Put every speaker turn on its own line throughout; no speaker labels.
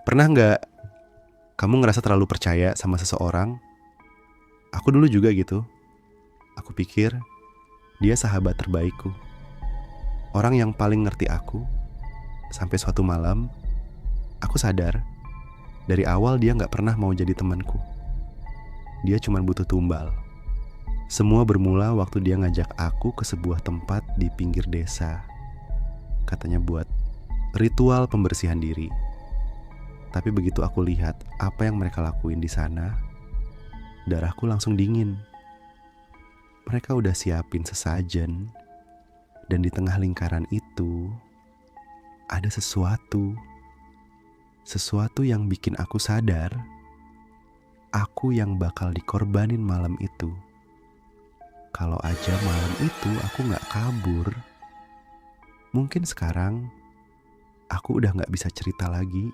Pernah nggak kamu ngerasa terlalu percaya sama seseorang? Aku dulu juga gitu. Aku pikir dia sahabat terbaikku, orang yang paling ngerti aku. Sampai suatu malam, aku sadar dari awal dia nggak pernah mau jadi temanku. Dia cuma butuh tumbal. Semua bermula waktu dia ngajak aku ke sebuah tempat di pinggir desa. Katanya buat ritual pembersihan diri. Tapi begitu aku lihat apa yang mereka lakuin di sana, darahku langsung dingin. Mereka udah siapin sesajen, dan di tengah lingkaran itu ada sesuatu yang bikin aku sadar aku yang bakal dikorbanin malam itu. Kalau aja malam itu aku gak kabur, mungkin sekarang aku udah gak bisa cerita lagi.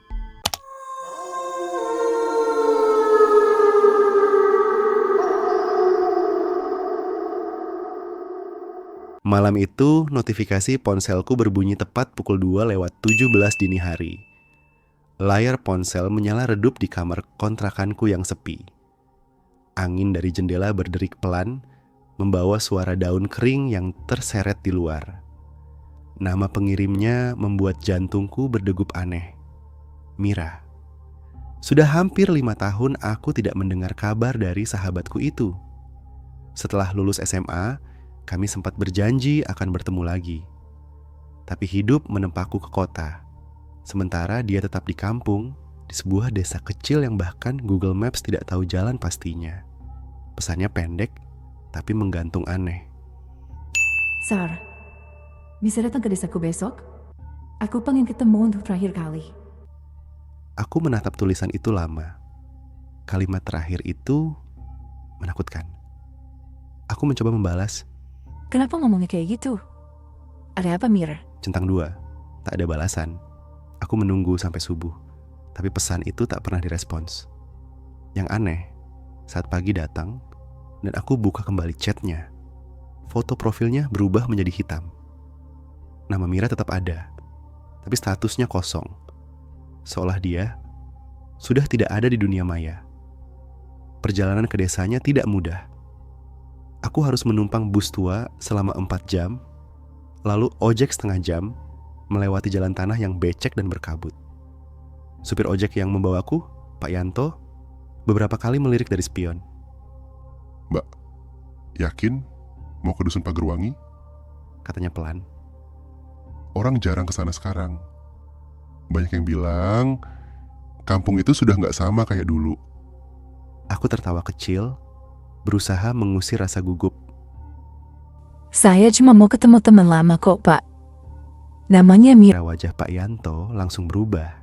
Malam itu notifikasi ponselku berbunyi tepat pukul 2:17 dini hari. Layar ponsel menyala redup di kamar kontrakanku yang sepi. Angin dari jendela berderik pelan, membawa suara daun kering yang terseret di luar. Nama pengirimnya membuat jantungku berdegup aneh. Mira. Sudah hampir 5 tahun aku tidak mendengar kabar dari sahabatku itu. Setelah lulus SMA, kami sempat berjanji akan bertemu lagi. Tapi hidup menempahku ke kota. Sementara dia tetap di kampung, di sebuah desa kecil yang bahkan Google Maps tidak tahu jalan pastinya. Pesannya pendek, tapi menggantung aneh.
Sar, bisa datang ke desaku besok? Aku pengen ketemu untuk terakhir kali.
Aku menatap tulisan itu lama. Kalimat terakhir itu menakutkan. Aku mencoba membalas.
Kenapa ngomongnya kayak gitu? Ada apa, Mir?
Centang 2, tak ada balasan. Aku menunggu sampai subuh, tapi pesan itu tak pernah direspons. Yang aneh, saat pagi datang dan aku buka kembali chatnya, foto profilnya berubah menjadi hitam. Nama Mira tetap ada, tapi statusnya kosong. Seolah dia sudah tidak ada di dunia maya. Perjalanan ke desanya tidak mudah. Aku harus menumpang bus tua selama 4 jam, lalu ojek setengah jam, melewati jalan tanah yang becek dan berkabut. Supir ojek yang membawaku, Pak Yanto, beberapa kali melirik dari spion.
Mbak, yakin mau ke Dusun Pagerwangi?
Katanya pelan.
Orang jarang kesana sekarang. Banyak yang bilang kampung itu sudah gak sama kayak dulu.
Aku tertawa kecil, berusaha mengusir rasa gugup.
Saya cuma mau ketemu teman lama kok, Pak. Namanya Mir.
Wajah Pak Yanto langsung berubah.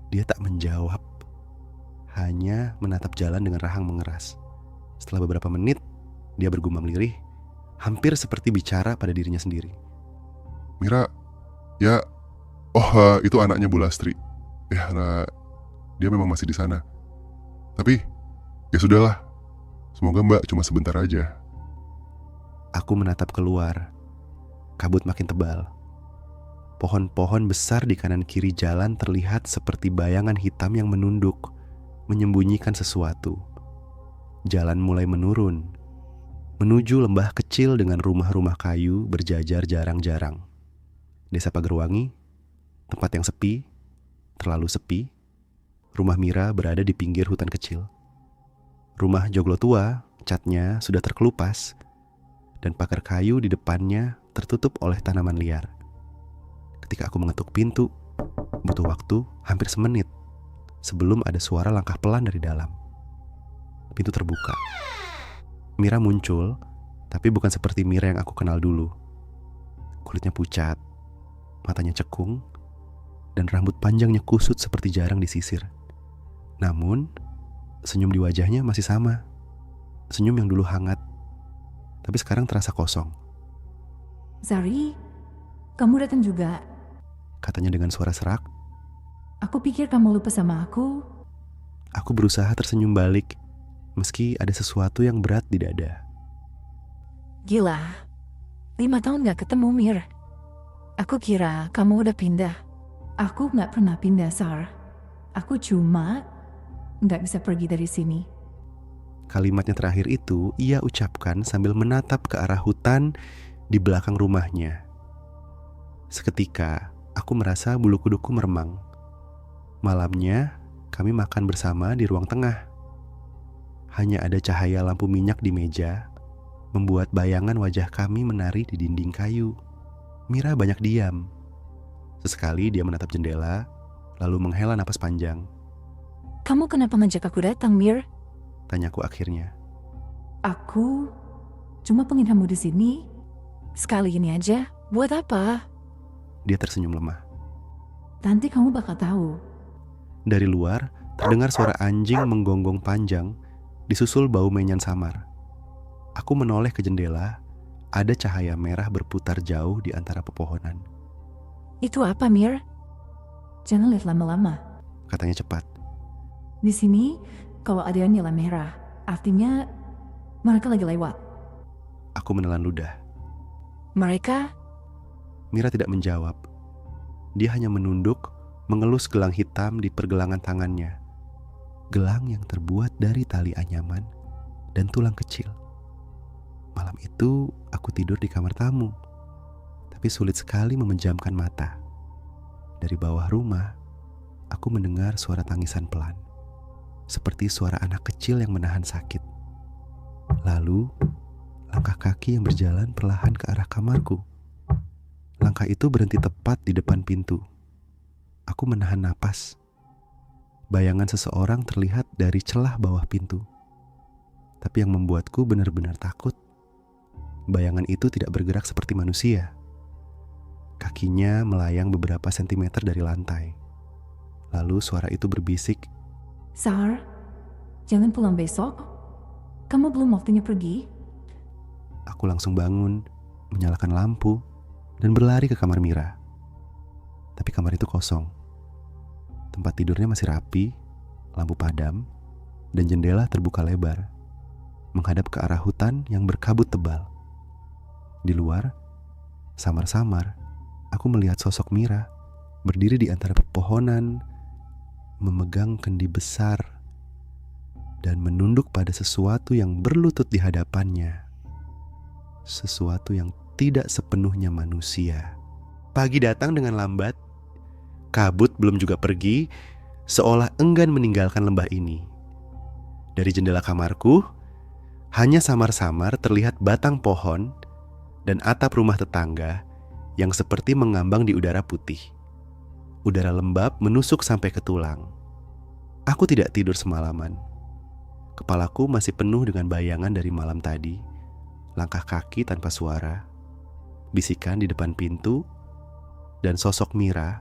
Dia tak menjawab, hanya menatap jalan dengan rahang mengeras. Setelah beberapa menit, dia bergumam lirih, hampir seperti bicara pada dirinya sendiri.
Mira, ya, itu anaknya Bu Lastri. Ya, nah, dia memang masih di sana. Tapi, ya sudahlah. Semoga Mbak cuma sebentar aja.
Aku menatap keluar. Kabut makin tebal. Pohon-pohon besar di kanan kiri jalan terlihat seperti bayangan hitam yang menunduk, menyembunyikan sesuatu. Jalan mulai menurun, menuju lembah kecil dengan rumah-rumah kayu berjajar jarang-jarang. Desa Pagerwangi, tempat yang sepi, terlalu sepi. Rumah Mira berada di pinggir hutan kecil. Rumah joglo tua, catnya sudah terkelupas, dan pagar kayu di depannya tertutup oleh tanaman liar. Ketika aku mengetuk pintu, butuh waktu hampir semenit sebelum ada suara langkah pelan dari dalam. Pintu terbuka. Mira muncul, tapi bukan seperti Mira yang aku kenal dulu. Kulitnya pucat, matanya cekung, dan rambut panjangnya kusut seperti jarang disisir. Namun, senyum di wajahnya masih sama. Senyum yang dulu hangat, tapi sekarang terasa kosong.
Zari, kamu datang juga.
Katanya dengan suara serak.
Aku pikir kamu lupa sama aku.
Aku berusaha tersenyum balik, meski ada sesuatu yang berat di dada.
Gila, 5 tahun gak ketemu, Mir. Aku kira kamu udah pindah. Aku gak pernah pindah, Sar. Aku cuma nggak bisa pergi dari sini.
Kalimatnya terakhir itu ia ucapkan sambil menatap ke arah hutan di belakang rumahnya. Seketika, aku merasa bulu kuduku meremang. Malamnya, kami makan bersama di ruang tengah. Hanya ada cahaya lampu minyak di meja, membuat bayangan wajah kami menari di dinding kayu. Mira banyak diam. Sesekali dia menatap jendela, lalu menghela napas panjang.
Kamu kenapa ngajak aku datang, Mir?
Tanyaku akhirnya.
Aku cuma pengen kamu di sini. Sekali ini aja. Buat apa?
Dia tersenyum lemah.
Nanti kamu bakal tahu.
Dari luar, terdengar suara anjing menggonggong panjang, disusul bau menyan samar. Aku menoleh ke jendela, ada cahaya merah berputar jauh di antara pepohonan.
Itu apa, Mir? Jangan lihat lama-lama.
Katanya cepat.
Di sini, kalau ada yang nyala merah, artinya mereka lagi lewat.
Aku menelan ludah.
Mereka?
Mira tidak menjawab. Dia hanya menunduk, mengelus gelang hitam di pergelangan tangannya. Gelang yang terbuat dari tali anyaman dan tulang kecil. Malam itu aku tidur di kamar tamu, tapi sulit sekali memejamkan mata. Dari bawah rumah, aku mendengar suara tangisan pelan, seperti suara anak kecil yang menahan sakit. Lalu, langkah kaki yang berjalan perlahan ke arah kamarku. Langkah itu berhenti tepat di depan pintu. Aku menahan napas. Bayangan seseorang terlihat dari celah bawah pintu. Tapi yang membuatku benar-benar takut, bayangan itu tidak bergerak seperti manusia. Kakinya melayang beberapa sentimeter dari lantai. Lalu suara itu berbisik,
Sar, jangan pulang besok. Kamu belum waktunya pergi.
Aku langsung bangun, menyalakan lampu, dan berlari ke kamar Mira. Tapi kamar itu kosong. Tempat tidurnya masih rapi, lampu padam, dan jendela terbuka lebar, menghadap ke arah hutan yang berkabut tebal. Di luar, samar-samar, aku melihat sosok Mira berdiri di antara pepohonan, memegang kendi besar, dan menunduk pada sesuatu yang berlutut di hadapannya. Sesuatu yang tidak sepenuhnya manusia. Pagi datang dengan lambat, kabut belum juga pergi, seolah enggan meninggalkan lembah ini. Dari jendela kamarku, hanya samar-samar terlihat batang pohon dan atap rumah tetangga yang seperti mengambang di udara putih. Udara lembab menusuk sampai ke tulang. Aku tidak tidur semalaman. Kepalaku masih penuh dengan bayangan dari malam tadi. Langkah kaki tanpa suara, bisikan di depan pintu, dan sosok Mira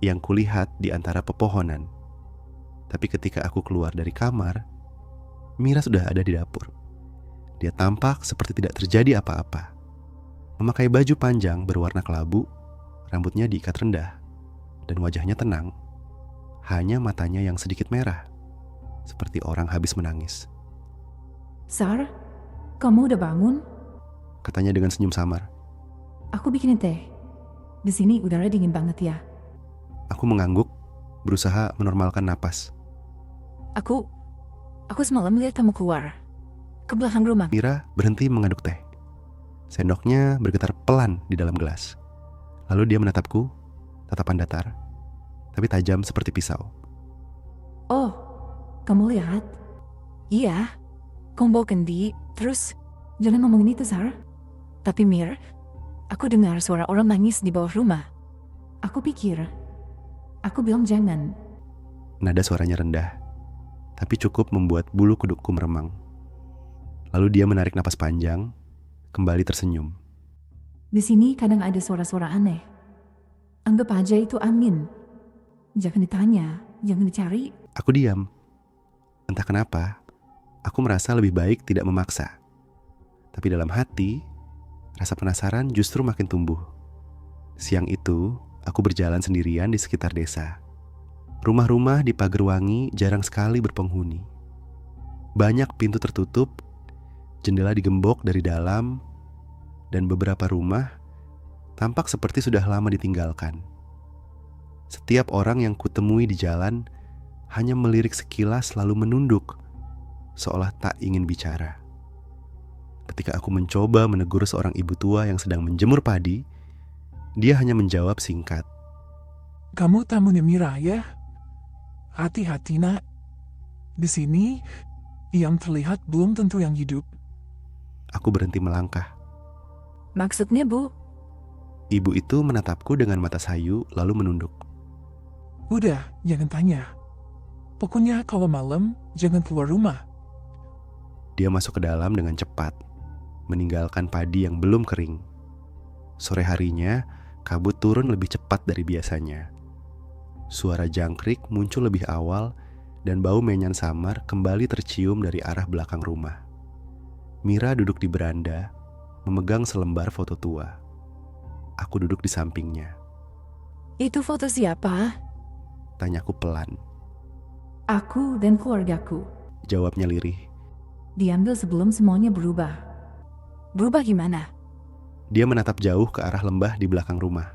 yang kulihat di antara pepohonan. Tapi ketika aku keluar dari kamar, Mira sudah ada di dapur. Dia tampak seperti tidak terjadi apa-apa. Memakai baju panjang berwarna kelabu, rambutnya diikat rendah, dan wajahnya tenang. Hanya matanya yang sedikit merah, seperti orang habis menangis.
Sar, kamu udah bangun?
Katanya dengan senyum samar.
Aku bikinin teh. Di sini udara dingin banget ya.
Aku mengangguk, berusaha menormalkan napas.
Aku semalam lihat kamu keluar ke belakang rumah.
Mira berhenti mengaduk teh. Sendoknya bergetar pelan di dalam gelas. Lalu dia menatapku, tatapan datar, tapi tajam seperti pisau.
Oh, kamu lihat? Iya, kamu bawa kendi, terus jangan ngomongin itu, Sar. Tapi Mir, aku dengar suara orang nangis di bawah rumah. Aku bilang jangan.
Nada suaranya rendah, tapi cukup membuat bulu kudukku meremang. Lalu dia menarik napas panjang, kembali tersenyum.
Di sini kadang ada suara-suara aneh. Anggap aja itu angin. Jangan ditanya, jangan dicari.
Aku diam. Entah kenapa, aku merasa lebih baik tidak memaksa. Tapi dalam hati, rasa penasaran justru makin tumbuh. Siang itu, aku berjalan sendirian di sekitar desa. Rumah-rumah di Pagerwangi jarang sekali berpenghuni. Banyak pintu tertutup, jendela digembok dari dalam, dan beberapa rumah tampak seperti sudah lama ditinggalkan. Setiap orang yang kutemui di jalan hanya melirik sekilas lalu menunduk, seolah tak ingin bicara. Ketika aku mencoba menegur seorang ibu tua yang sedang menjemur padi, dia hanya menjawab singkat.
Kamu tamunya Mira ya? Hati-hati nak. Di sini, yang terlihat belum tentu yang hidup.
Aku berhenti melangkah.
Maksudnya, Bu?
Ibu itu menatapku dengan mata sayu lalu menunduk.
Udah, jangan tanya. Pokoknya kalau malam, jangan keluar rumah.
Dia masuk ke dalam dengan cepat, meninggalkan padi yang belum kering. Sore harinya, kabut turun lebih cepat dari biasanya. Suara jangkrik muncul lebih awal dan bau menyan samar kembali tercium dari arah belakang rumah. Mira duduk di beranda, memegang selembar foto tua. Aku duduk di sampingnya.
Itu foto siapa?
Tanyaku pelan.
Aku dan keluargaku.
Jawabnya lirih.
Diambil sebelum semuanya berubah. Berubah gimana?
Dia menatap jauh ke arah lembah di belakang rumah.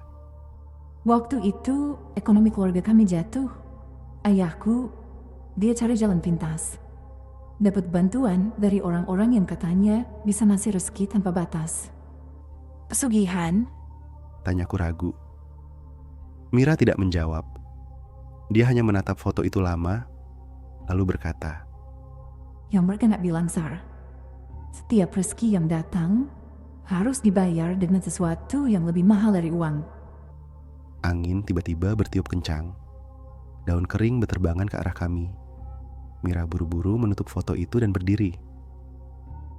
Waktu itu, ekonomi keluarga kami jatuh. Ayahku, dia cari jalan pintas. Dapat bantuan dari orang-orang yang katanya bisa ngasih rezeki tanpa batas. Pesugihan?
Tanyaku ragu. Mira tidak menjawab. Dia hanya menatap foto itu lama, lalu berkata,
Yang mereka nggak bilang, Sar. Setiap rezeki yang datang harus dibayar dengan sesuatu yang lebih mahal dari uang.
Angin tiba-tiba bertiup kencang. Daun kering berterbangan ke arah kami. Mira buru-buru menutup foto itu dan berdiri.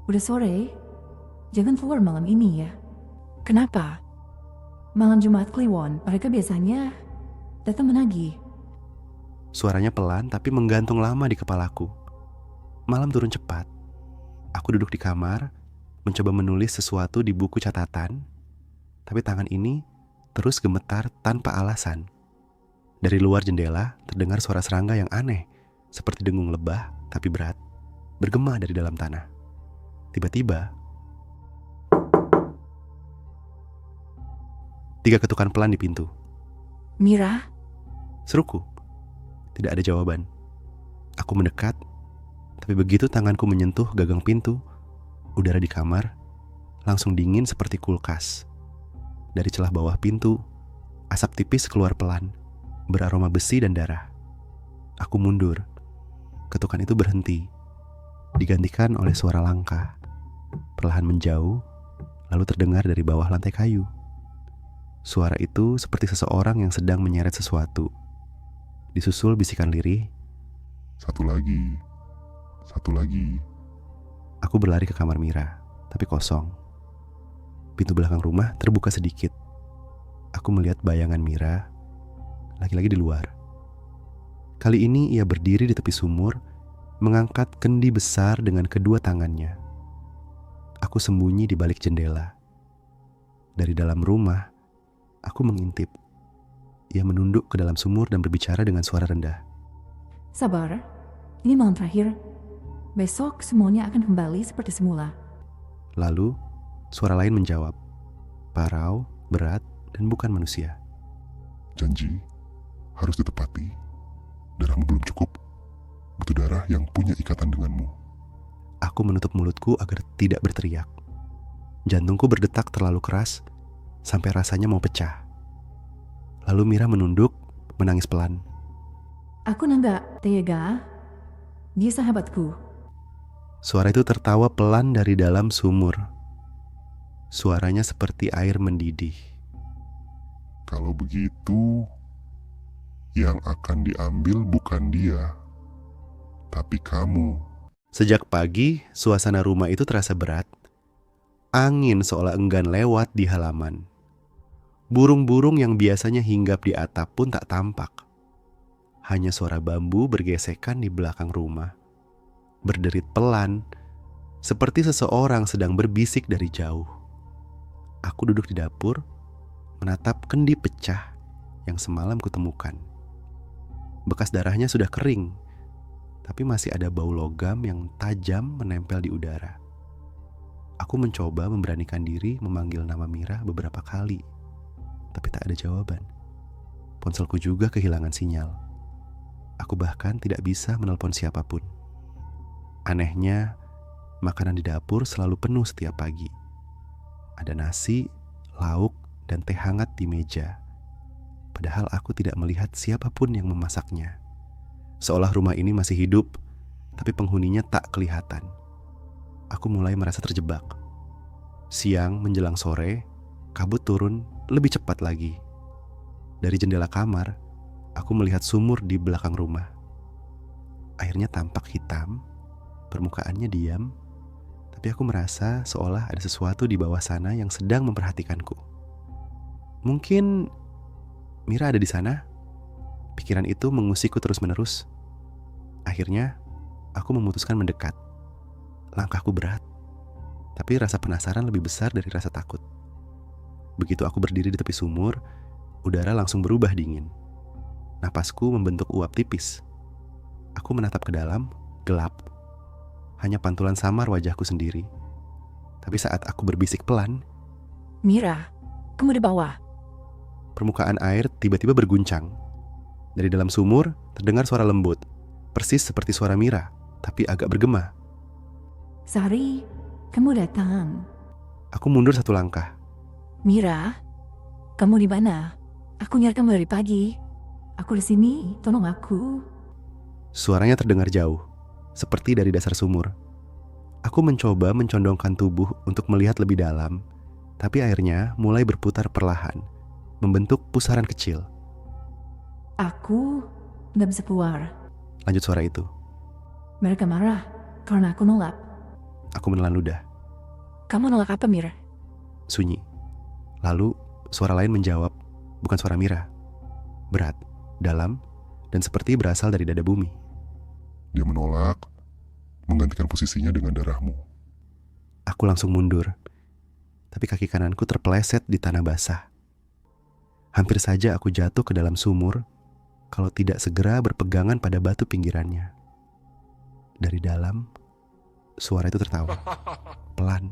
Udah sore, jangan keluar malam ini ya. Kenapa? Malam Jumat Kliwon, mereka biasanya datang menagih.
Suaranya pelan tapi menggantung lama di kepalaku. Malam turun cepat. Aku duduk di kamar, mencoba menulis sesuatu di buku catatan, tapi tangan ini terus gemetar tanpa alasan. Dari luar jendela terdengar suara serangga yang aneh, seperti dengung lebah tapi berat, bergema dari dalam tanah. Tiba-tiba, 3 ketukan pelan di pintu.
Mira?
Seruku. Tidak ada jawaban. Aku mendekat, tapi begitu tanganku menyentuh gagang pintu, udara di kamar langsung dingin seperti kulkas. Dari celah bawah pintu, asap tipis keluar pelan, beraroma besi dan darah. Aku mundur. Ketukan itu berhenti, digantikan oleh suara langkah. Perlahan menjauh, lalu terdengar dari bawah lantai kayu. Suara itu seperti seseorang yang sedang menyeret sesuatu. Disusul bisikan lirih.
Satu lagi. Satu lagi.
Aku berlari ke kamar Mira, tapi kosong. Pintu belakang rumah terbuka sedikit. Aku melihat bayangan Mira, laki-laki di luar. Kali ini ia berdiri di tepi sumur, mengangkat kendi besar dengan kedua tangannya. Aku sembunyi di balik jendela. Dari dalam rumah, aku mengintip. Ia menunduk ke dalam sumur dan berbicara dengan suara rendah.
Sabar, ini malam terakhir. Besok semuanya akan kembali seperti semula.
Lalu, suara lain menjawab. Parau, berat, dan bukan manusia.
Janji harus ditepati. Darahmu belum cukup. Butuh darah yang punya ikatan denganmu.
Aku menutup mulutku agar tidak berteriak. Jantungku berdetak terlalu keras sampai rasanya mau pecah. Lalu Mira menunduk, menangis pelan.
Aku nggak tega. Dia sahabatku.
Suara itu tertawa pelan dari dalam sumur. Suaranya seperti air mendidih.
Kalau begitu, yang akan diambil bukan dia, tapi kamu.
Sejak pagi, suasana rumah itu terasa berat. Angin seolah enggan lewat di halaman. Burung-burung yang biasanya hinggap di atap pun tak tampak. Hanya suara bambu bergesekan di belakang rumah. Berderit pelan, seperti seseorang sedang berbisik dari jauh. Aku duduk di dapur, menatap kendi pecah yang semalam kutemukan. Bekas darahnya sudah kering, tapi masih ada bau logam yang tajam menempel di udara. Aku mencoba memberanikan diri memanggil nama Mira beberapa kali, tapi tak ada jawaban. Ponselku juga kehilangan sinyal. Aku bahkan tidak bisa menelpon siapapun. Anehnya, makanan di dapur selalu penuh setiap pagi. Ada nasi, lauk, dan teh hangat di meja. Padahal aku tidak melihat siapapun yang memasaknya. Seolah rumah ini masih hidup, tapi penghuninya tak kelihatan. Aku mulai merasa terjebak. Siang menjelang sore, kabut turun lebih cepat lagi. Dari jendela kamar, aku melihat sumur di belakang rumah. Airnya tampak hitam, permukaannya diam, tapi aku merasa seolah ada sesuatu di bawah sana yang sedang memperhatikanku. Mungkin Mira ada di sana? Pikiran itu mengusikku terus-menerus. Akhirnya, aku memutuskan mendekat. Langkahku berat, tapi rasa penasaran lebih besar dari rasa takut. Begitu aku berdiri di tepi sumur, udara langsung berubah dingin. Napasku membentuk uap tipis. Aku menatap ke dalam, gelap. Hanya pantulan samar wajahku sendiri. Tapi saat aku berbisik pelan,
Mira, kamu di bawah.
permukaan air tiba-tiba berguncang. Dari dalam sumur terdengar suara lembut, persis seperti suara Mira, tapi agak bergema.
Sari, kamu datang.
Aku mundur satu langkah.
Mira, kamu di mana? Aku nyari kamu dari pagi. Aku di sini, tolong aku.
Suaranya terdengar jauh, seperti dari dasar sumur. Aku mencoba mencondongkan tubuh untuk melihat lebih dalam, tapi airnya mulai berputar perlahan, membentuk pusaran kecil.
Aku nggak bisa keluar.
Lanjut suara itu.
Mereka marah karena aku nolak.
Aku menelan ludah.
Kamu nolak apa, Mira?
Sunyi. Lalu suara lain menjawab, bukan suara Mira. Berat, dalam, dan seperti berasal dari dada bumi.
Dia menolak, menggantikan posisinya dengan darahmu.
Aku langsung mundur, tapi kaki kananku terpeleset di tanah basah. Hampir saja aku jatuh ke dalam sumur kalau tidak segera berpegangan pada batu pinggirannya. Dari dalam, suara itu tertawa. Pelan,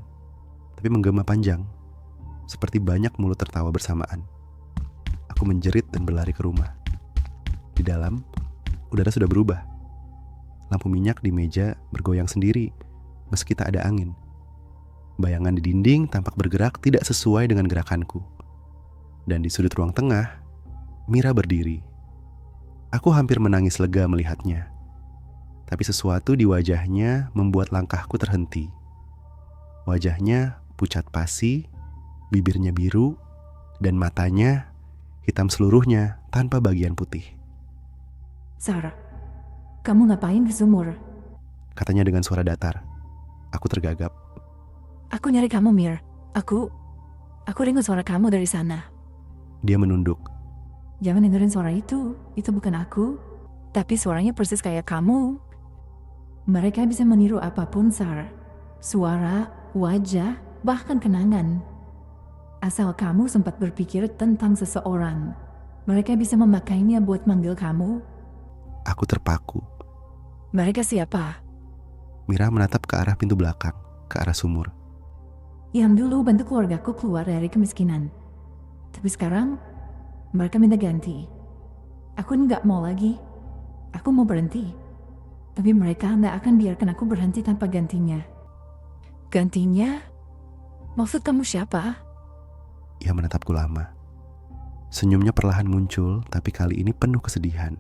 tapi menggema panjang. Seperti banyak mulut tertawa bersamaan. Aku menjerit dan berlari ke rumah. Di dalam, udara sudah berubah. Lampu minyak di meja bergoyang sendiri, meski tak ada angin. Bayangan di dinding tampak bergerak tidak sesuai dengan gerakanku. Dan di sudut ruang tengah, Mira berdiri. Aku hampir menangis lega melihatnya. Tapi sesuatu di wajahnya membuat langkahku terhenti. Wajahnya pucat pasi, bibirnya biru, dan matanya hitam seluruhnya tanpa bagian putih.
Sarah, kamu ngapain di sumur?
Katanya dengan suara datar. Aku tergagap.
Aku nyari kamu, Mir. Aku dengar suara kamu dari sana.
Dia menunduk.
Jangan dengerin suara itu bukan aku. Tapi suaranya persis kayak kamu. Mereka bisa meniru apapun, Sarah. Suara, wajah, bahkan kenangan. Asal kamu sempat berpikir tentang seseorang, mereka bisa memakainya buat manggil kamu.
Aku terpaku.
Mereka siapa?
Mira menatap ke arah pintu belakang, ke arah sumur.
Yang dulu bantu keluargaku keluar dari kemiskinan. Tapi sekarang, mereka minta ganti. Aku nggak mau lagi. Aku mau berhenti. Tapi mereka nggak akan biarkan aku berhenti tanpa gantinya. Gantinya? Maksud kamu siapa?
Ia menatapku lama. Senyumnya perlahan muncul, tapi kali ini penuh kesedihan.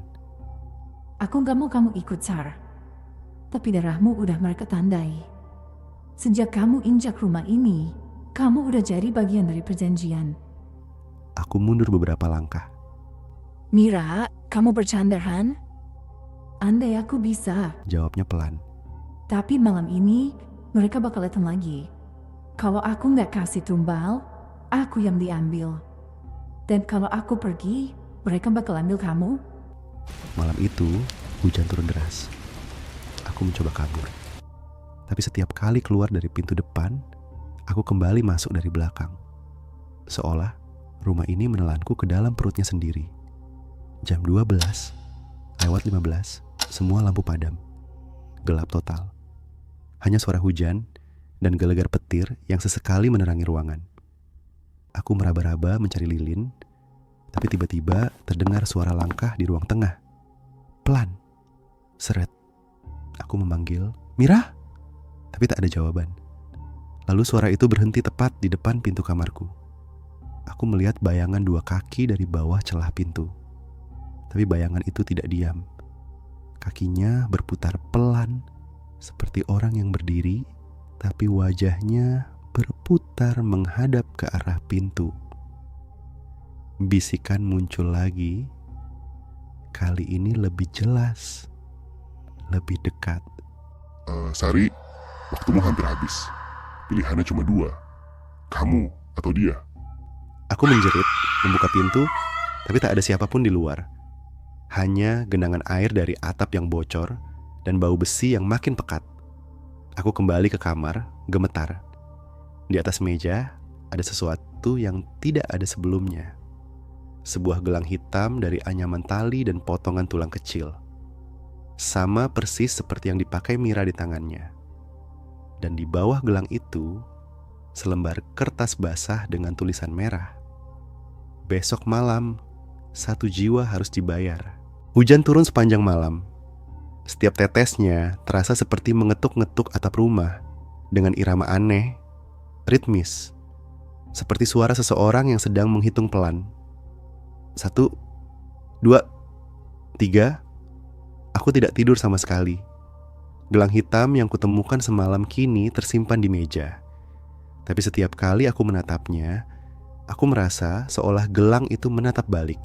Aku nggak mau kamu ikut, Sarah. Tapi darahmu udah mereka tandai. Sejak kamu injak rumah ini, kamu udah jadi bagian dari perjanjian.
Aku mundur beberapa langkah.
Mira, kamu bercanda, Han? Andai aku bisa.
Jawabnya pelan.
Tapi malam ini, mereka bakal datang lagi. Kalau aku nggak kasih tumbal, aku yang diambil. Dan kalau aku pergi, mereka bakal ambil kamu.
Malam itu, hujan turun deras. Aku mencoba kabur. Tapi setiap kali keluar dari pintu depan, aku kembali masuk dari belakang. Seolah rumah ini menelanku ke dalam perutnya sendiri. Jam 12, lewat 15, semua lampu padam. Gelap total. Hanya suara hujan dan gelegar petir yang sesekali menerangi ruangan. Aku meraba-raba mencari lilin, tapi tiba-tiba terdengar suara langkah di ruang tengah. Pelan. Seret. Aku memanggil, "Mira!" Tapi tak ada jawaban. Lalu suara itu berhenti tepat di depan pintu kamarku. Aku melihat bayangan 2 kaki dari bawah celah pintu. Tapi bayangan itu tidak diam. Kakinya berputar pelan, seperti orang yang berdiri, tapi wajahnya berputar menghadap ke arah pintu. Bisikan muncul lagi. Kali ini lebih jelas, lebih dekat.
Sari, waktumu hampir habis. Pilihannya cuma 2. Kamu atau dia.
Aku menjerit, membuka pintu, tapi tak ada siapapun di luar. Hanya genangan air dari atap yang bocor dan bau besi yang makin pekat. Aku kembali ke kamar, gemetar. Di atas meja ada sesuatu yang tidak ada sebelumnya. Sebuah gelang hitam dari anyaman tali dan potongan tulang kecil. Sama persis seperti yang dipakai Mira di tangannya. Dan di bawah gelang itu, selembar kertas basah dengan tulisan merah. Besok malam, 1 jiwa harus dibayar. Hujan turun sepanjang malam. Setiap tetesnya terasa seperti mengetuk-ngetuk atap rumah dengan irama aneh, ritmis, seperti suara seseorang yang sedang menghitung pelan. 1, 2, 3. Aku tidak tidur sama sekali. Gelang hitam yang kutemukan semalam kini tersimpan di meja. Tapi setiap kali aku menatapnya, aku merasa seolah gelang itu menatap balik.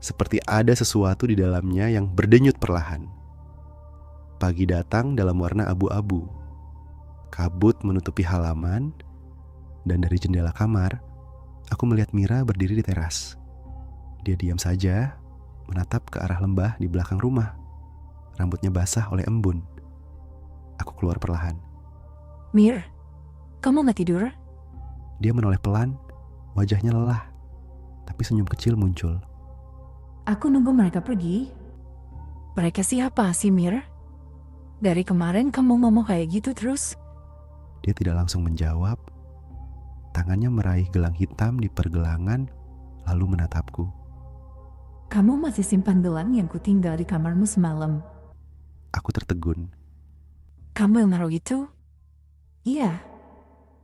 Seperti ada sesuatu di dalamnya yang berdenyut perlahan. Pagi datang dalam warna abu-abu. Kabut menutupi halaman, dan dari jendela kamar, aku melihat Mira berdiri di teras. Dia diam saja, menatap ke arah lembah di belakang rumah. Rambutnya basah oleh embun. Aku keluar perlahan.
Mir, kamu gak tidur?
Dia menoleh pelan, wajahnya lelah, tapi senyum kecil muncul.
Aku nunggu mereka pergi. Mereka siapa sih, Mir? Dari kemarin kamu ngomong kayak gitu terus.
Dia tidak langsung menjawab. Tangannya meraih gelang hitam di pergelangan, lalu menatapku.
Kamu masih simpan gelang yang kutinggal di kamarmu semalam.
Aku tertegun.
Kamu yang naruh itu? Iya.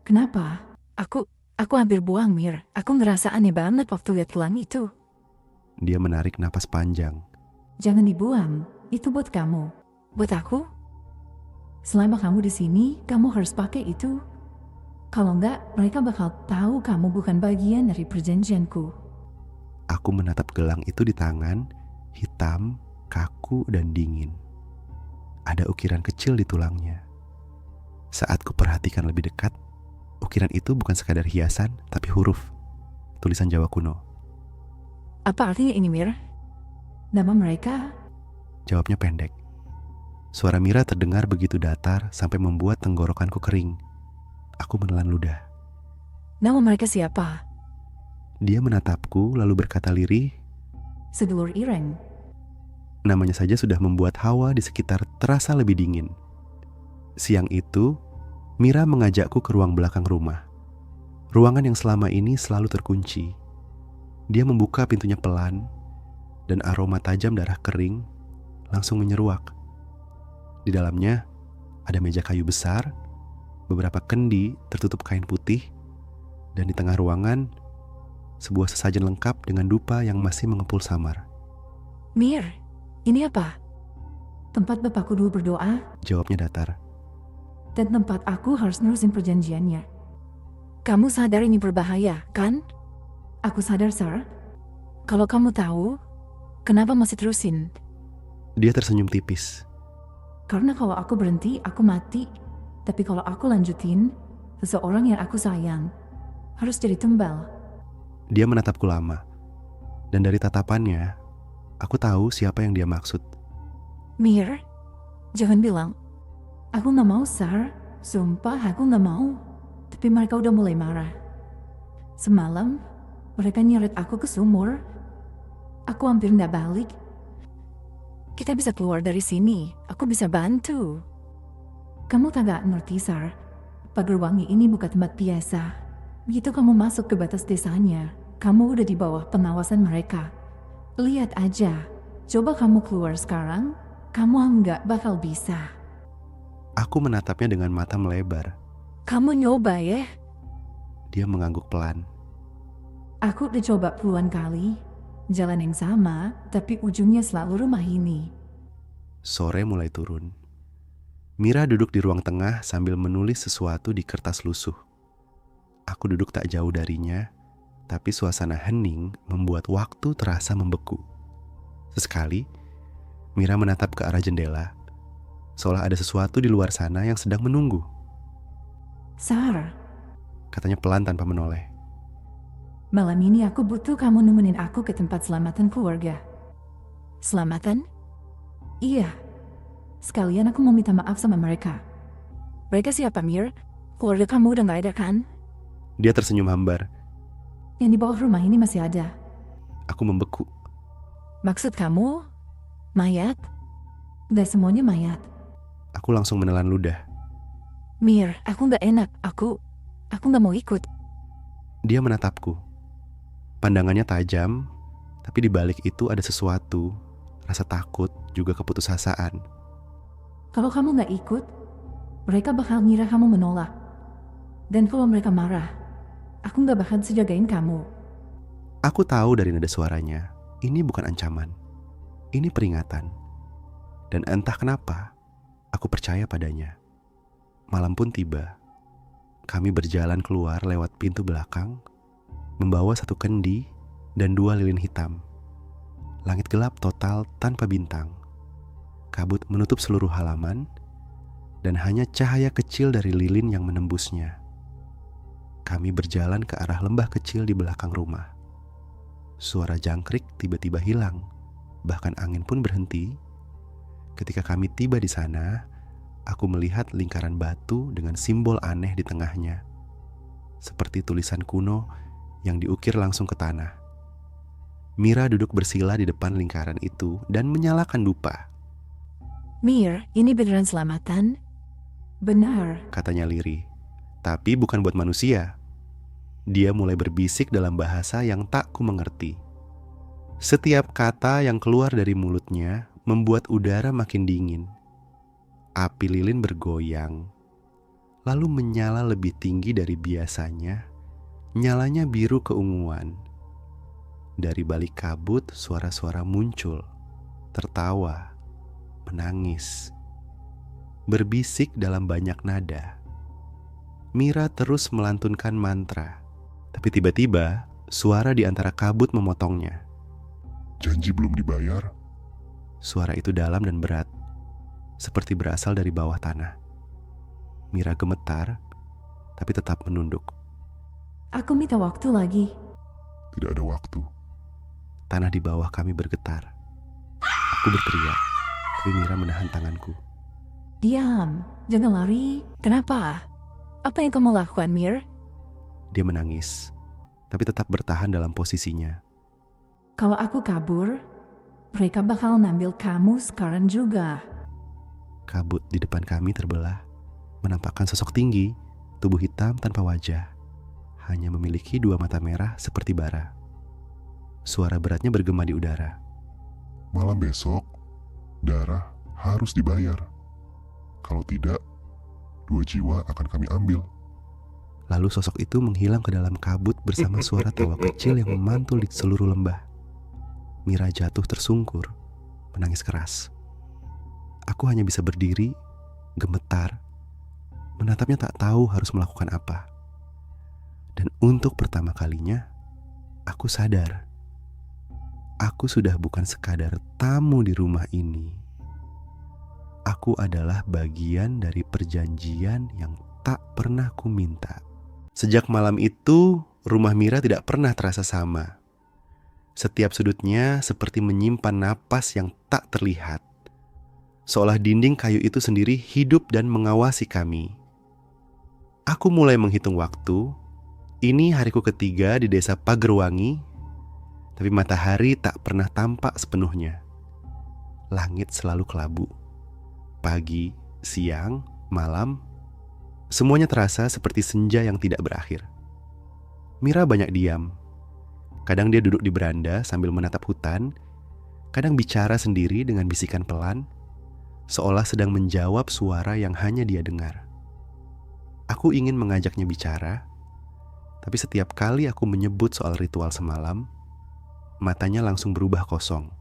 Kenapa? Aku hampir buang, Mir. Aku ngerasa aneh banget waktu lihat gelang itu.
Dia menarik napas panjang.
Jangan dibuang. Itu buat kamu. Buat aku? Selama kamu di sini, kamu harus pakai itu. Kalau enggak, mereka bakal tahu kamu bukan bagian dari perjanjianku.
Aku menatap gelang itu di tangan, hitam, kaku, dan dingin. Ada ukiran kecil di tulangnya. Saat kuperhatikan lebih dekat, ukiran itu bukan sekadar hiasan, tapi huruf. Tulisan Jawa kuno.
Apa artinya ini, Mir? Nama mereka?
Jawabnya pendek. Suara Mira terdengar begitu datar sampai membuat tenggorokanku kering. Aku menelan ludah.
Nama mereka siapa?
Dia menatapku lalu berkata lirih,
Sedulur Ireng.
namanya saja sudah membuat hawa di sekitar terasa lebih dingin. Siang itu, Mira mengajakku ke ruang belakang rumah. Ruangan yang selama ini selalu terkunci. Dia membuka pintunya pelan, dan aroma tajam darah kering langsung menyeruak. Di dalamnya ada meja kayu besar, beberapa kendi tertutup kain putih, dan di tengah ruangan sebuah sesajen lengkap dengan dupa yang masih mengepul samar.
Mir, ini apa? Tempat bapakku dulu berdoa,
Jawabnya datar.
dan tempat aku harus nerusin perjanjiannya. Kamu sadar ini berbahaya, kan? Aku sadar, Sar. Kalau kamu tahu, kenapa masih terusin?
Dia tersenyum tipis.
Karena kalau aku berhenti, aku mati. Tapi kalau aku lanjutin, seseorang yang aku sayang harus jadi tumbal.
Dia menatapku lama, dan dari tatapannya, aku tahu siapa yang dia maksud.
Mir, jangan bilang, aku gak mau, Sar. Sumpah aku gak mau. Tapi mereka udah mulai marah. Semalam, mereka nyeret aku ke sumur. Aku hampir gak balik. Kita bisa keluar dari sini. Aku bisa bantu. Kamu tak gak ngerti, Sar. Pagar wangi ini bukan tempat biasa. Begitu kamu masuk ke batas desanya, kamu udah di bawah pengawasan mereka. Lihat aja. Coba kamu keluar sekarang, Kamu nggak bakal bisa.
Aku menatapnya dengan mata melebar.
Kamu nyoba ya.
Dia mengangguk pelan.
Aku udah coba puluhan kali. Jalan yang sama, tapi ujungnya selalu rumah ini.
Sore mulai turun. Mira duduk di ruang tengah sambil menulis sesuatu di kertas lusuh. Aku duduk tak jauh darinya, tapi suasana hening membuat waktu terasa membeku. Sesekali, Mira menatap ke arah jendela, seolah ada sesuatu di luar sana yang sedang menunggu.
Sar,
Katanya pelan tanpa menoleh.
malam ini aku butuh kamu nemenin aku ke tempat selamatan keluarga. Selamatan? Iya. Sekalian aku mau minta maaf sama mereka. Mereka siapa, Mir? Keluarga kamu udah gak ada kan?
Dia tersenyum hambar.
Yang di bawah rumah ini masih ada.
Aku membeku.
Maksud kamu? Mayat? Udah semuanya mayat.
Aku langsung menelan ludah.
Mir, aku gak enak. Aku gak mau ikut.
Dia menatapku. Pandangannya tajam, tapi di balik itu ada sesuatu, rasa takut, juga keputusasaan.
Kalau kamu gak ikut, mereka bakal ngira kamu menolak. Dan kalau mereka marah, aku gak bakal sejagain kamu.
Aku tahu dari nada suaranya, ini bukan ancaman. Ini peringatan. Dan entah kenapa, aku percaya padanya. Malam pun tiba. Kami berjalan keluar lewat pintu belakang, membawa satu kendi dan 2 lilin hitam. Langit gelap total tanpa bintang. Kabut menutup seluruh halaman, dan hanya cahaya kecil dari lilin yang menembusnya. Kami berjalan ke arah lembah kecil di belakang rumah. Suara jangkrik tiba-tiba hilang, bahkan angin pun berhenti. Ketika kami tiba di sana, aku melihat lingkaran batu dengan simbol aneh di tengahnya, seperti tulisan kuno yang diukir langsung ke tanah. Mira duduk bersila di depan lingkaran itu dan menyalakan dupa.
Mir, ini beneran selamatan? Benar.
Katanya lirih. Tapi bukan buat manusia. Dia mulai berbisik dalam bahasa yang tak ku mengerti. Setiap kata yang keluar dari mulutnya membuat udara makin dingin. Api lilin bergoyang, lalu menyala lebih tinggi dari biasanya. Nyalanya biru keunguan. Dari balik kabut suara-suara muncul, tertawa, menangis, berbisik dalam banyak nada. Mira terus melantunkan mantra, tapi tiba-tiba suara di antara kabut memotongnya.
Janji belum dibayar?
Suara itu dalam dan berat, seperti berasal dari bawah tanah. Mira gemetar, tapi tetap menunduk.
Aku minta waktu lagi.
Tidak ada waktu.
Tanah di bawah kami bergetar. Aku berteriak, tapi Mira menahan tanganku.
Diam, jangan lari. Kenapa? Apa yang kamu lakukan, Mir?
Dia menangis, tapi tetap bertahan dalam posisinya.
Kalau aku kabur, mereka bakal ngambil kamu sekarang juga.
Kabut di depan kami terbelah, menampakkan sosok tinggi, tubuh hitam tanpa wajah, hanya memiliki 2 mata merah seperti bara. Suara beratnya bergema di udara.
Malam besok, darah harus dibayar. Kalau tidak, 2 jiwa akan kami ambil.
Lalu sosok itu menghilang ke dalam kabut bersama suara tawa kecil yang memantul di seluruh lembah. Mira jatuh tersungkur, menangis keras. Aku hanya bisa berdiri, gemetar, menatapnya tak tahu harus melakukan apa. Dan untuk pertama kalinya, aku sadar. Aku sudah bukan sekadar tamu di rumah ini. Aku adalah bagian dari perjanjian yang tak pernah ku minta. Sejak malam itu, rumah Mira tidak pernah terasa sama. Setiap sudutnya seperti menyimpan napas yang tak terlihat. Seolah dinding kayu itu sendiri hidup dan mengawasi kami. Aku mulai menghitung waktu. Ini hariku ketiga di desa Pagerwangi, tapi matahari tak pernah tampak sepenuhnya. Langit selalu kelabu. Pagi, siang, malam, semuanya terasa seperti senja yang tidak berakhir. Mira banyak diam. Kadang dia duduk di beranda sambil menatap hutan, kadang bicara sendiri dengan bisikan pelan, seolah sedang menjawab suara yang hanya dia dengar. Aku ingin mengajaknya bicara, tapi setiap kali aku menyebut soal ritual semalam, matanya langsung berubah kosong.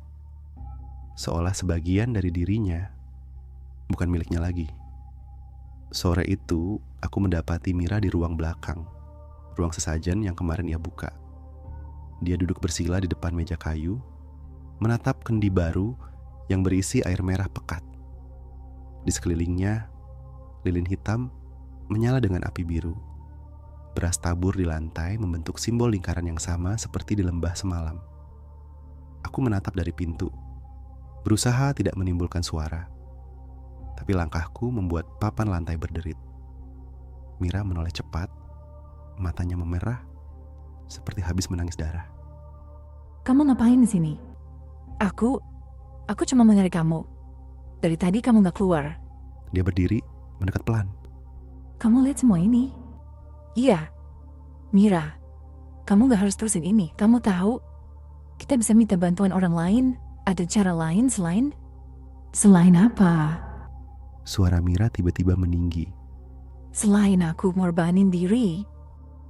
Seolah sebagian dari dirinya bukan miliknya lagi. Sore itu, aku mendapati Mira di ruang belakang, ruang sesajen yang kemarin ia buka. Dia duduk bersila di depan meja kayu, menatap kendi baru yang berisi air merah pekat. Di sekelilingnya, lilin hitam menyala dengan api biru. Beras tabur di lantai membentuk simbol lingkaran yang sama seperti di lembah semalam. Aku menatap dari pintu, berusaha tidak menimbulkan suara. Tapi langkahku membuat papan lantai berderit. Mira menoleh cepat, matanya memerah, seperti habis menangis darah.
Kamu ngapain di sini? Aku cuma mencari kamu. Dari tadi kamu gak keluar.
Dia berdiri, mendekat pelan.
Kamu lihat semua ini? Iya. Mira, kamu gak harus terusin ini. Kamu tahu, kita bisa minta bantuan orang lain. Ada cara lain selain? Selain apa?
Suara Mira tiba-tiba meninggi.
Selain aku ngorbanin diri.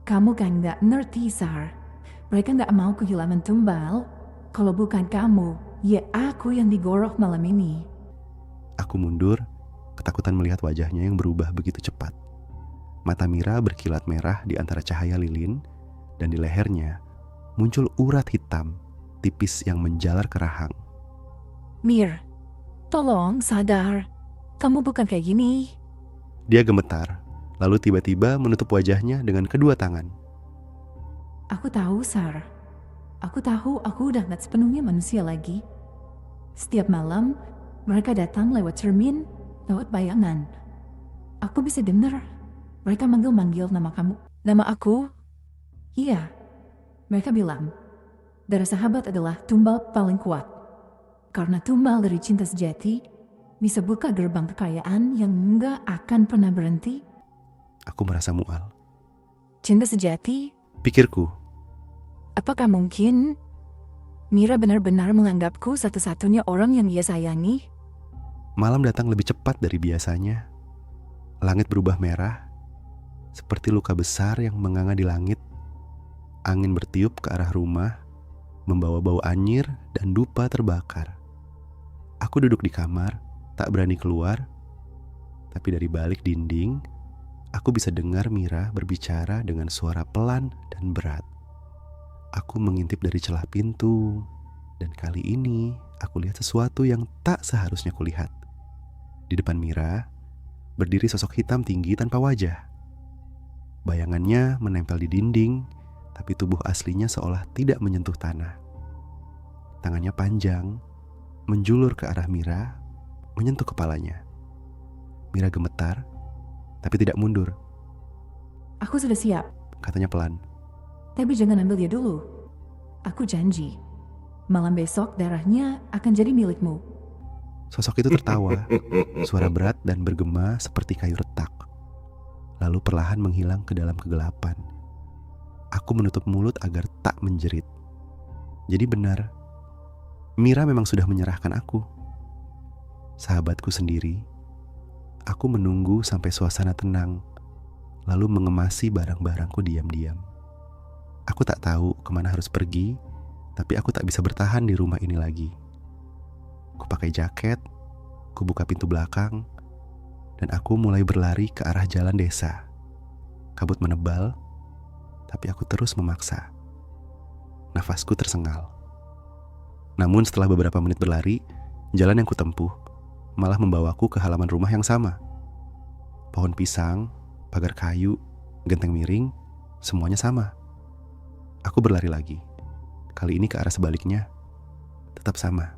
Kamu kan gak ngerti, Sar. Mereka gak mau kehilangan tumbal. Kalau bukan kamu, ya aku yang digorok malam ini.
Aku mundur, ketakutan melihat wajahnya yang berubah begitu cepat. Mata Mira berkilat merah di antara cahaya lilin, dan di lehernya muncul urat hitam tipis yang menjalar ke rahang.
Mir, tolong sadar. Kamu bukan kayak gini.
Dia gemetar, lalu tiba-tiba menutup wajahnya dengan kedua tangan.
Aku tahu, Sar. Aku tahu aku udah gak sepenuhnya manusia lagi. Setiap malam, mereka datang lewat cermin, lewat bayangan. Aku bisa dengar. Mereka manggil-manggil nama kamu. Nama aku? Iya. Mereka bilang, darah sahabat adalah tumbal paling kuat. Karena tumbal dari cinta sejati bisa buka gerbang kekayaan yang nggak akan pernah berhenti.
Aku merasa mual.
Cinta sejati?
Pikirku,
Apakah mungkin Mira benar-benar menganggapku satu-satunya orang yang ia sayangi?
malam datang lebih cepat dari biasanya. Langit berubah merah, seperti luka besar yang menganga di langit. Angin bertiup ke arah rumah, membawa bau anyir dan dupa terbakar. Aku duduk di kamar, tak berani keluar. Tapi dari balik dinding, aku bisa dengar Mira berbicara dengan suara pelan dan berat. Aku mengintip dari celah pintu, dan kali ini aku lihat sesuatu yang tak seharusnya kulihat. Di depan Mira, berdiri sosok hitam tinggi tanpa wajah. Bayangannya menempel di dinding, tapi tubuh aslinya seolah tidak menyentuh tanah. Tangannya panjang, menjulur ke arah Mira, menyentuh kepalanya. Mira gemetar, tapi tidak mundur.
Aku sudah siap,
Katanya pelan.
tapi jangan ambil dia dulu. Aku janji, malam besok darahnya akan jadi milikmu.
Sosok itu tertawa, suara berat dan bergema seperti kayu retak. Lalu perlahan menghilang ke dalam kegelapan. Aku menutup mulut agar tak menjerit. Jadi benar, Mira memang sudah menyerahkan aku. Sahabatku sendiri. Aku menunggu sampai suasana tenang, lalu mengemasi barang-barangku diam-diam. Aku tak tahu kemana harus pergi, tapi aku tak bisa bertahan di rumah ini lagi. Kupakai jaket, kubuka pintu belakang, dan aku mulai berlari ke arah jalan desa. Kabut menebal, tapi aku terus memaksa. Nafasku tersengal. Namun setelah beberapa menit berlari, jalan yang kutempuh malah membawaku ke halaman rumah yang sama. Pohon pisang, pagar kayu, genteng miring, semuanya sama. Aku berlari lagi. Kali ini ke arah sebaliknya, tetap sama.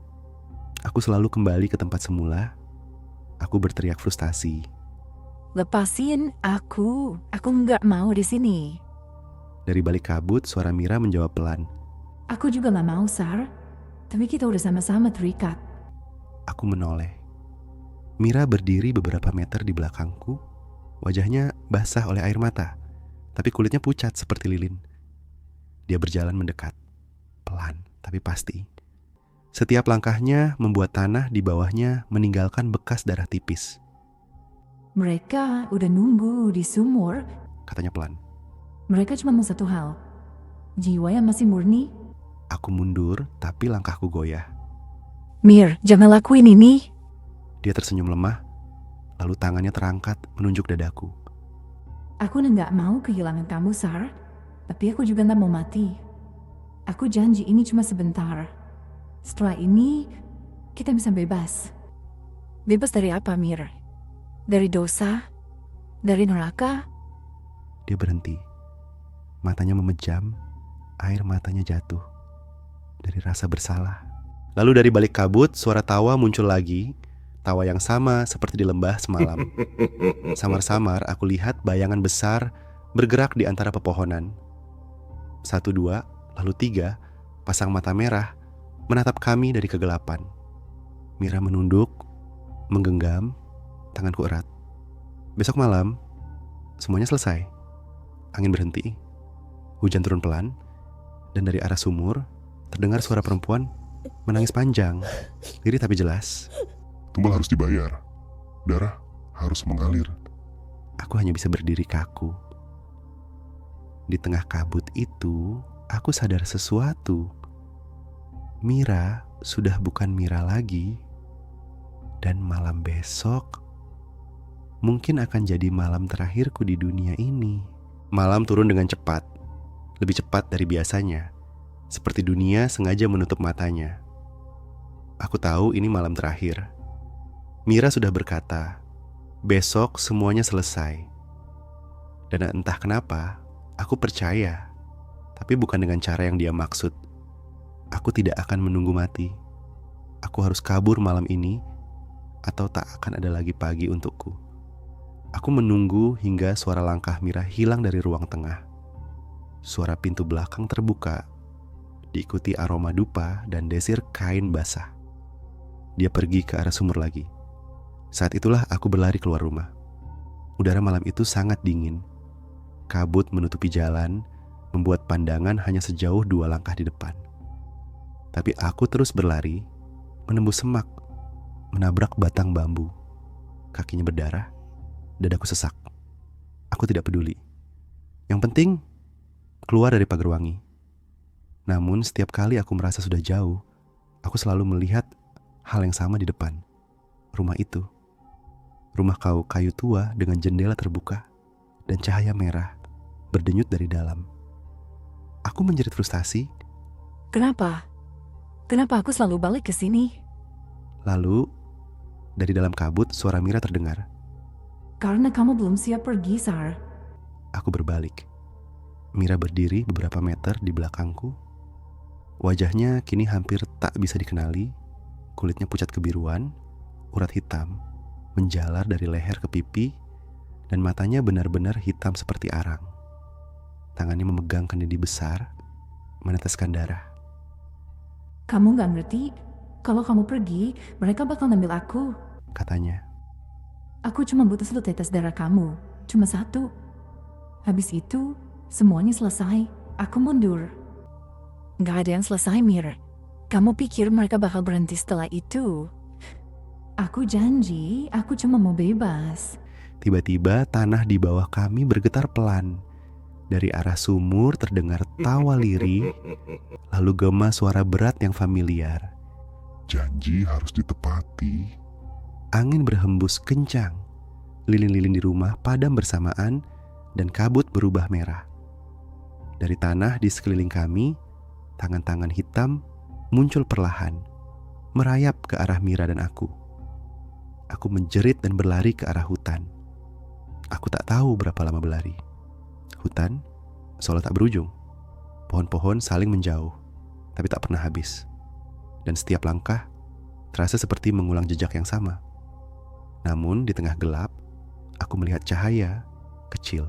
Aku selalu kembali ke tempat semula. Aku berteriak frustasi.
Lepasin aku nggak mau di sini.
Dari balik kabut, suara Mira menjawab pelan.
Aku juga nggak mau, Sar. Tapi kita udah sama-sama terikat.
Aku menoleh. Mira berdiri beberapa meter di belakangku. Wajahnya basah oleh air mata, tapi kulitnya pucat seperti lilin. Dia berjalan mendekat, pelan tapi pasti. Setiap langkahnya membuat tanah di bawahnya meninggalkan bekas darah tipis.
Mereka udah nunggu di sumur.
Katanya pelan.
Mereka cuma mau satu hal. Jiwa yang masih murni.
Aku mundur, tapi langkahku goyah.
Mir, jangan lakuin ini.
Dia tersenyum lemah, lalu tangannya terangkat menunjuk dadaku.
Aku udah gak mau kehilangan kamu, Sar. Tapi aku juga gak mau mati. Aku janji ini cuma sebentar. Setelah ini, kita bisa bebas. Bebas dari apa, Mir? Dari dosa? Dari neraka?
Dia berhenti. Matanya memejam, air matanya jatuh. Dari rasa bersalah. Lalu dari balik kabut, suara tawa muncul lagi. Tawa yang sama seperti di lembah semalam. Samar-samar aku lihat bayangan besar bergerak di antara pepohonan. 1, 2, lalu 3, pasang mata merah menatap kami dari kegelapan. Mira menunduk, menggenggam, tanganku erat. Besok malam, semuanya selesai. Angin berhenti, hujan turun pelan, dan dari arah sumur terdengar suara perempuan menangis panjang, lirih tapi jelas.
Tumbal harus dibayar. Darah harus mengalir.
Aku hanya bisa berdiri kaku. Di tengah kabut itu, aku sadar sesuatu. Mira sudah bukan Mira lagi. Dan malam besok mungkin akan jadi malam terakhirku di dunia ini. Malam turun dengan cepat. Lebih cepat dari biasanya. Seperti dunia sengaja menutup matanya. Aku tahu ini malam terakhir. Mira sudah berkata, besok semuanya selesai. Dan entah kenapa, aku percaya. Tapi bukan dengan cara yang dia maksud. Aku tidak akan menunggu mati. Aku harus kabur malam ini, atau tak akan ada lagi pagi untukku. Aku menunggu hingga suara langkah Mira hilang dari ruang tengah. Suara pintu belakang terbuka, diikuti aroma dupa dan desir kain basah. Dia pergi ke arah sumur lagi. Saat itulah aku berlari keluar rumah. Udara malam itu sangat dingin. Kabut menutupi jalan, membuat pandangan hanya sejauh 2 langkah di depan. Tapi aku terus berlari, menembus semak, menabrak batang bambu. Kakinya berdarah, dadaku sesak. Aku tidak peduli. Yang penting, keluar dari pagar wangi. Namun setiap kali aku merasa sudah jauh, aku selalu melihat hal yang sama di depan. Rumah itu. Rumah kayu tua dengan jendela terbuka dan cahaya merah berdenyut dari dalam. Aku menjerit frustasi.
Kenapa? Kenapa aku selalu balik ke sini?
Lalu, dari dalam kabut suara Mira terdengar.
Karena kamu belum siap pergi, Sar.
Aku berbalik. Mira berdiri beberapa meter di belakangku. Wajahnya kini hampir tak bisa dikenali. Kulitnya pucat kebiruan, urat hitam menjalar dari leher ke pipi, dan matanya benar-benar hitam seperti arang. Tangannya memegang kendi besar, meneteskan darah.
Kamu gak ngerti? Kalau kamu pergi, mereka bakal ngambil aku.
Katanya.
Aku cuma butuh 1 tetes darah kamu. Cuma 1. Habis itu, semuanya selesai. Aku mundur. Gak ada yang selesai, Mir. Kamu pikir mereka bakal berhenti setelah itu? Aku janji, aku cuma mau bebas.
Tiba-tiba tanah di bawah kami bergetar pelan. Dari arah sumur terdengar tawa lirih, lalu gema suara berat yang familiar.
Janji harus ditepati.
Angin berhembus kencang. Lilin-lilin di rumah padam bersamaan dan kabut berubah merah. Dari tanah di sekeliling kami, tangan-tangan hitam muncul perlahan, merayap ke arah Mira dan aku. Aku menjerit dan berlari ke arah hutan. Aku tak tahu berapa lama berlari. Hutan seolah tak berujung. Pohon-pohon saling menjauh, tapi tak pernah habis. Dan setiap langkah terasa seperti mengulang jejak yang sama. Namun di tengah gelap, aku melihat cahaya kecil,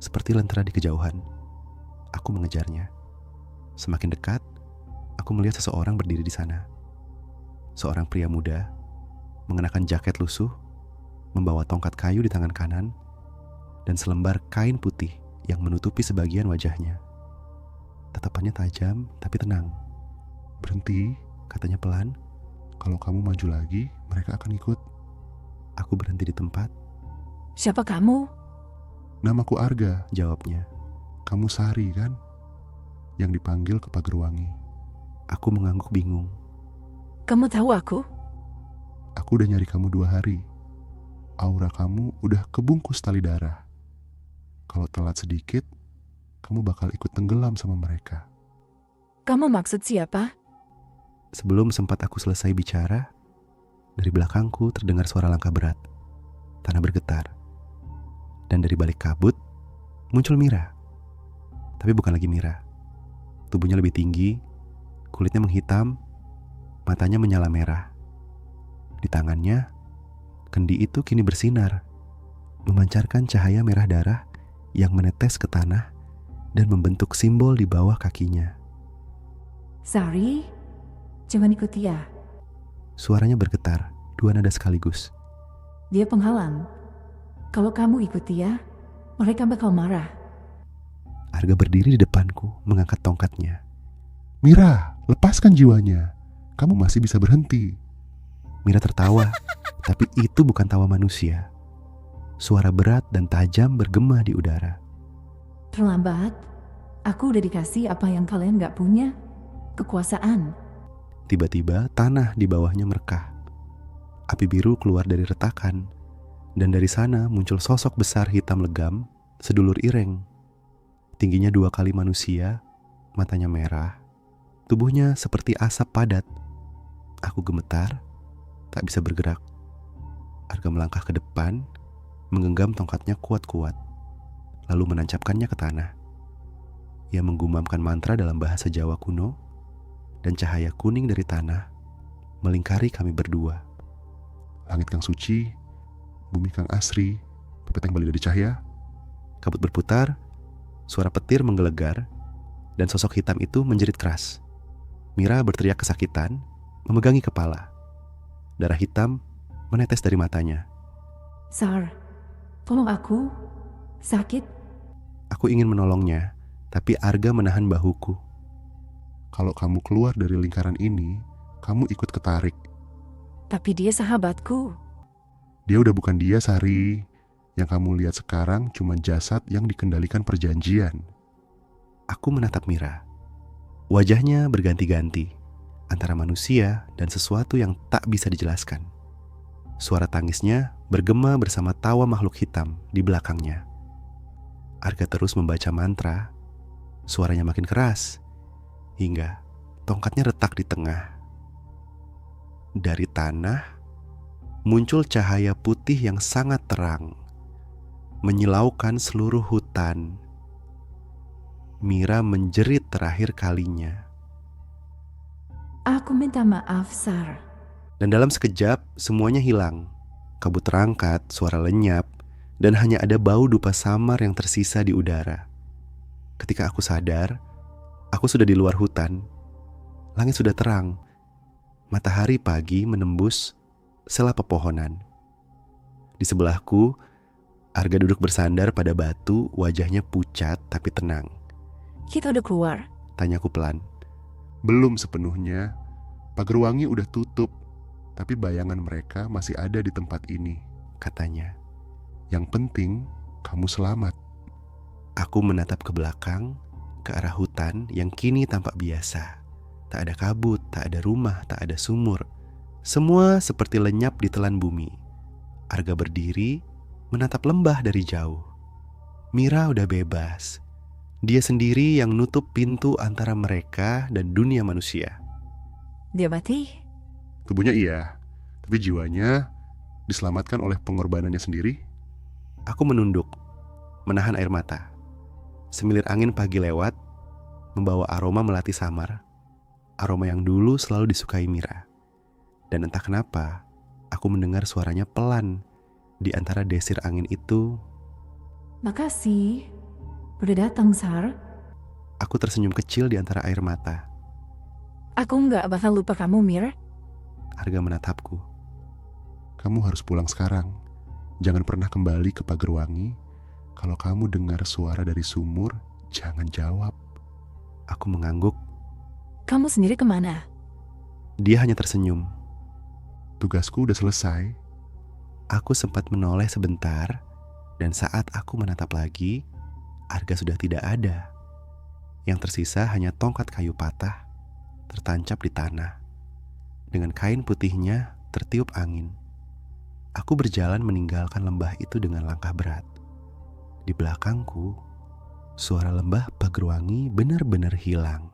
seperti lentera di kejauhan. Aku mengejarnya. Semakin dekat, aku melihat seseorang berdiri di sana. Seorang pria muda, mengenakan jaket lusuh, membawa tongkat kayu di tangan kanan, dan selembar kain putih yang menutupi sebagian wajahnya. Tatapannya tajam tapi tenang.
Berhenti,
katanya pelan.
Kalau kamu maju lagi, mereka akan ikut.
Aku berhenti di tempat,
Siapa kamu?
Namaku Arga,
jawabnya.
kamu Sari kan? Yang dipanggil ke Pagerwangi.
Aku mengangguk bingung.
Kamu tahu aku?
Aku udah nyari kamu 2 hari. Aura kamu udah kebungkus tali darah. Kalau telat sedikit, kamu bakal ikut tenggelam sama mereka.
Kamu maksud siapa?
Sebelum sempat aku selesai bicara, dari belakangku terdengar suara langkah berat. Tanah bergetar. Dan dari balik kabut, muncul Mira. Tapi bukan lagi Mira. Tubuhnya lebih tinggi, kulitnya menghitam, matanya menyala merah. Di tangannya, kendi itu kini bersinar, memancarkan cahaya merah darah yang menetes ke tanah dan membentuk simbol di bawah kakinya.
Sari? Jangan ikut dia.
Suaranya bergetar, 2 nada sekaligus.
Dia penghalang. Kalau kamu ikut dia, mereka bakal marah.
Arga berdiri di depanku, mengangkat tongkatnya.
Mira, lepaskan jiwanya. Kamu masih bisa berhenti.
Mira tertawa, tapi itu bukan tawa manusia. Suara berat dan tajam bergema di udara.
Terlambat. Aku udah dikasih apa yang kalian gak punya. Kekuasaan.
Tiba-tiba tanah di bawahnya merekah. Api biru keluar dari retakan, dan dari sana muncul sosok besar hitam legam, sedulur Ireng. Tingginya 2 kali manusia, matanya merah, tubuhnya seperti asap padat. Aku gemetar, tak bisa bergerak. Arga melangkah ke depan, menggenggam tongkatnya kuat-kuat, lalu menancapkannya ke tanah. Ia menggumamkan mantra dalam bahasa Jawa kuno, dan cahaya kuning dari tanah melingkari kami berdua.
Langit Kang Suci, bumi Kang Asri, pepeteng Bali dari Cahya.
Kabut berputar, suara petir menggelegar, dan sosok hitam itu menjerit keras. Mira berteriak kesakitan, memegangi kepala. Darah hitam menetes dari matanya.
Sar, tolong aku. Sakit.
Aku ingin menolongnya, tapi Arga menahan bahuku.
Kalau kamu keluar dari lingkaran ini, kamu ikut ketarik.
Tapi dia sahabatku.
Dia udah bukan dia, Sari. Yang kamu lihat sekarang cuma jasad yang dikendalikan perjanjian.
Aku menatap Mira. Wajahnya berganti-ganti, antara manusia dan sesuatu yang tak bisa dijelaskan. Suara tangisnya bergema bersama tawa makhluk hitam di belakangnya. Arga terus membaca mantra. Suaranya makin keras, hingga tongkatnya retak di tengah. Dari tanah muncul cahaya putih yang sangat terang, menyilaukan seluruh hutan. Mira menjerit terakhir kalinya.
Aku minta maaf, Sar.
Dan dalam sekejap semuanya hilang. Kabut terangkat, suara lenyap, dan hanya ada bau dupa samar yang tersisa di udara. Ketika aku sadar, aku sudah di luar hutan. Langit sudah terang. Matahari pagi menembus sela pepohonan. Di sebelahku, Arga duduk bersandar pada batu, wajahnya pucat tapi tenang.
Kita udah keluar.
Tanyaku pelan.
Belum sepenuhnya. Pagerwangi udah tutup, tapi bayangan mereka masih ada di tempat ini.
Katanya.
Yang penting, kamu selamat.
Aku menatap ke belakang, ke arah hutan yang kini tampak biasa. Tak ada kabut, tak ada rumah, tak ada sumur. Semua seperti lenyap di telan bumi. Arga berdiri, menatap lembah dari jauh. Mira udah bebas. Dia sendiri yang nutup pintu antara mereka dan dunia manusia.
Dia mati?
Tubuhnya iya, tapi jiwanya diselamatkan oleh pengorbanannya sendiri.
Aku menunduk, menahan air mata. Semilir angin pagi lewat, membawa aroma melati samar. Aroma yang dulu selalu disukai Mira. Dan entah kenapa, aku mendengar suaranya pelan di antara desir angin itu.
Makasih. Udah datang, Sar.
Aku tersenyum kecil di antara air mata.
Aku nggak bakal lupa kamu, Mir.
Arga menatapku.
Kamu harus pulang sekarang. Jangan pernah kembali ke Pagerwangi. Kalau kamu dengar suara dari sumur, jangan jawab.
Aku mengangguk.
Kamu sendiri kemana?
Dia hanya tersenyum. Tugasku udah selesai. Aku sempat menoleh sebentar, dan saat aku menatap lagi, Arga sudah tidak ada. Yang tersisa hanya tongkat kayu patah, tertancap di tanah. Dengan kain putihnya tertiup angin. Aku berjalan meninggalkan lembah itu dengan langkah berat. Di belakangku, suara lembah Pagerwangi benar-benar hilang.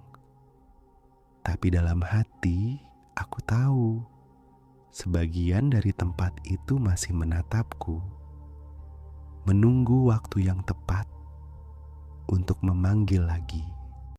Tapi dalam hati, aku tahu sebagian dari tempat itu masih menatapku, menunggu waktu yang tepat untuk memanggil lagi.